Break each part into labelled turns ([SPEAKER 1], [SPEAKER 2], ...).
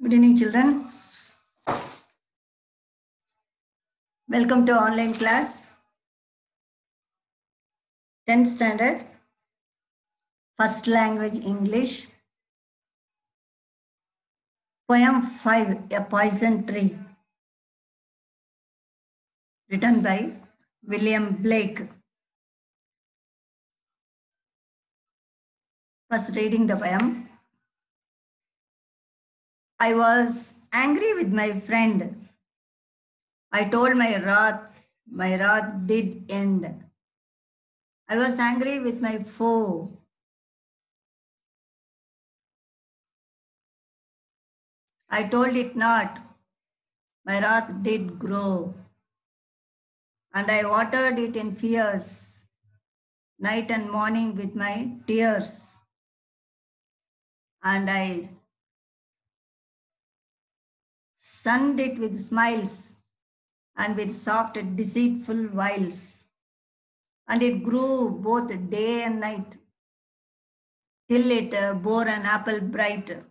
[SPEAKER 1] Good evening, children. Welcome to online class. 10th standard, first language English. Poem 5, A Poison Tree. Written by William Blake. First reading the poem. I was angry with my friend. I told my wrath did end. I was angry with my foe. I told it not. My wrath did grow. And I watered it in fears, night and morning with my tears. And I sunned it with smiles and with soft, deceitful wiles. And it grew both day and night, till it bore an apple bright.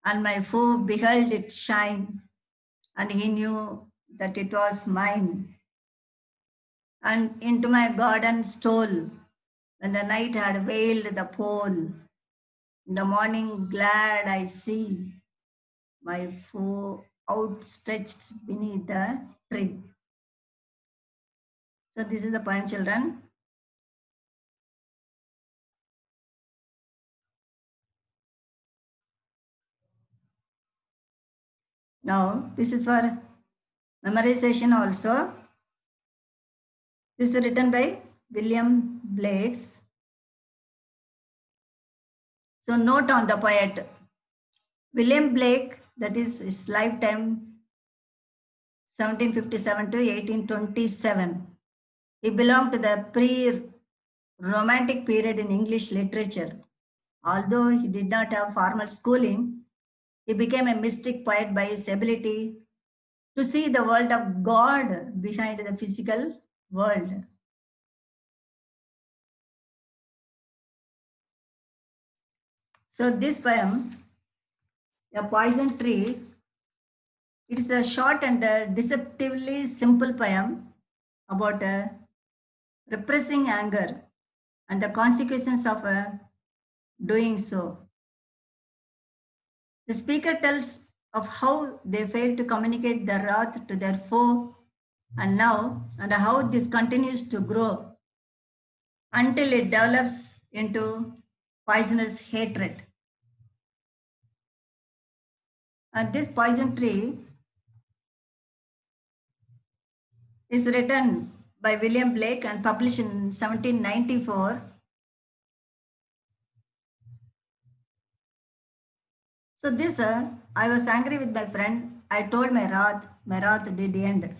[SPEAKER 1] And my foe beheld it shine, and he knew that it was mine. And into my garden stole, when the night had veiled the pole. In the morning glad I see my foe outstretched beneath the tree. So this is the poem, children. Now, this is for memorization also. This is written by William Blake. So note on the poet. William Blake, that is his lifetime, 1757 to 1827. He belonged to the pre-romantic period in English literature. Although he did not have formal schooling, he became a mystic poet by his ability to see the world of God behind the physical world. So this poem, A Poison Tree, it is a short and deceptively simple poem about repressing anger and the consequences of doing so. The speaker tells of how they failed to communicate their wrath to their foe, and how this continues to grow until it develops into poisonous hatred. This poison tree is written by William Blake and published in 1794. So this, I was angry with my friend. I told my wrath did end.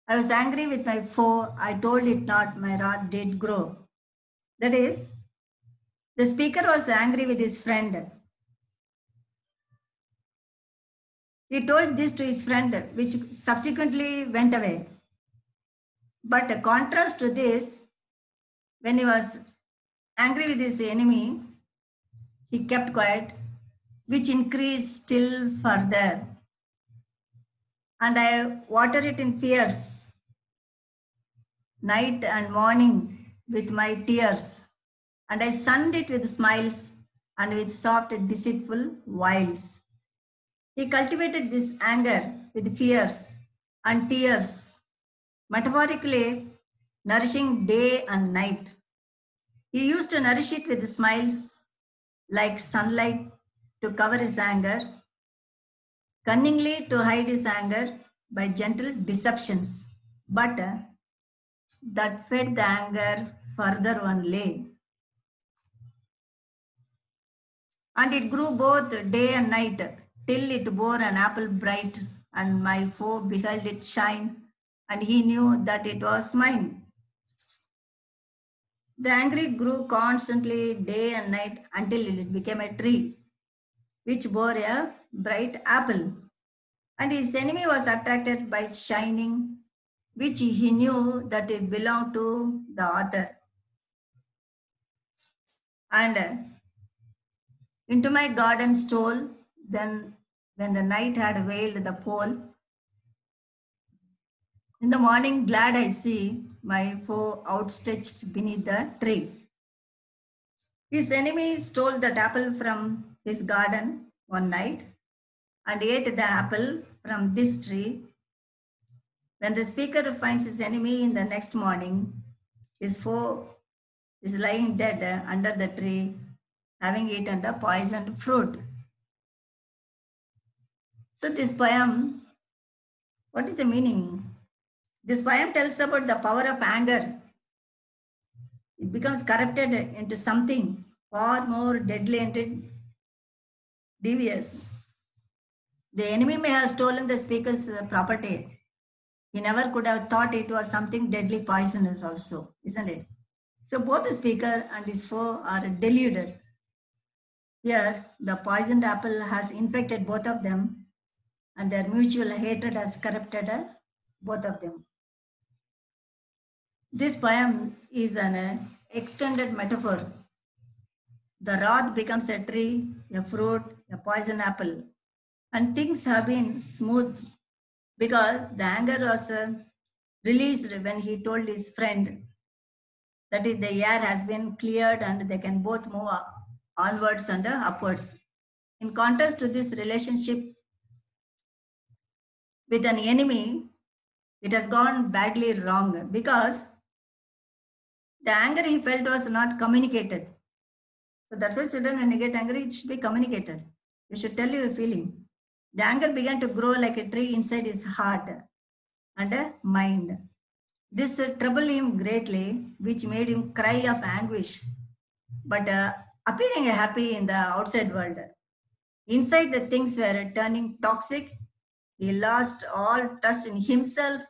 [SPEAKER 1] I was angry with my foe. I told it not, my wrath did grow. That is, the speaker was angry with his friend. He told this to his friend, which subsequently went away. But a contrast to this, when he was angry with his enemy, he kept quiet, which increased still further. And I water it in fears, night and morning with my tears. And I sunned it with smiles and with soft and deceitful wiles. He cultivated this anger with fears and tears, metaphorically nourishing day and night. He used to nourish it with smiles like sunlight to cover his anger, cunningly to hide his anger by gentle deceptions, but that fed the anger further only. And it grew both day and night, till it bore an apple bright, and my foe beheld it shine, and he knew that it was mine. The anger grew constantly day and night until it became a tree, which bore a bright apple. And his enemy was attracted by its shining, which he knew that it belonged to the author. And into my garden stole, then when the night had veiled the pole. In the morning, glad I see my foe outstretched beneath the tree. His enemy stole that apple from his garden one night and ate the apple from this tree. When the speaker finds his enemy in the next morning, his foe is lying dead under the tree, having eaten the poisoned fruit. So, this poem, what is the meaning? This poem tells about the power of anger. It becomes corrupted into something far more deadly and devious. The enemy may have stolen the speaker's property. He never could have thought it was something deadly poisonous also, isn't it? So both the speaker and his foe are deluded. Here, the poisoned apple has infected both of them, and their mutual hatred has corrupted both of them. This poem is an extended metaphor. The wrath becomes a tree, a fruit, a poison apple, and things have been smooth because the anger was released when he told his friend that is, the air has been cleared and they can both move onwards and upwards. In contrast to this relationship with an enemy, it has gone badly wrong because the anger he felt was not communicated. So that's why children, when you get angry, it should be communicated. You should tell your feeling. The anger began to grow like a tree inside his heart and mind. This troubled him greatly, which made him cry of anguish, but appearing happy in the outside world. Inside, the things were turning toxic. He lost all trust in himself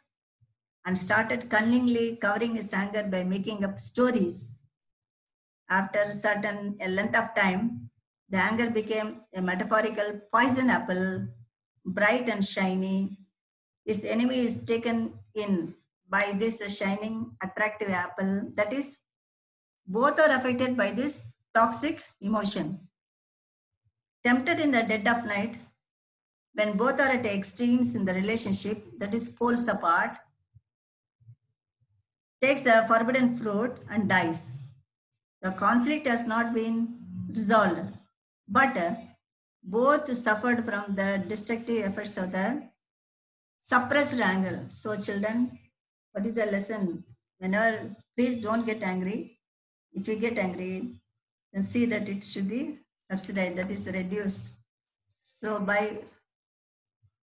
[SPEAKER 1] and started cunningly covering his anger by making up stories. After a certain length of time, the anger became a metaphorical poison apple, bright and shiny. His enemy is taken in by this shining, attractive apple. That is, both are affected by this toxic emotion. Tempted in the dead of night, when both are at extremes in the relationship, that is, poles apart, takes the forbidden fruit and dies. The conflict has not been resolved, but both suffered from the destructive effects of the suppressed anger. So, children, what is the lesson? Whenever, please don't get angry. If you get angry, then see that it should be subsidized, that is reduced. So, by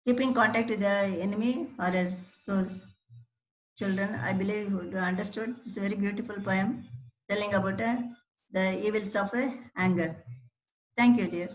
[SPEAKER 1] keeping contact with the enemy or else, so children, I believe you understood. It's a very beautiful poem telling about the evils of anger. Thank you, dear.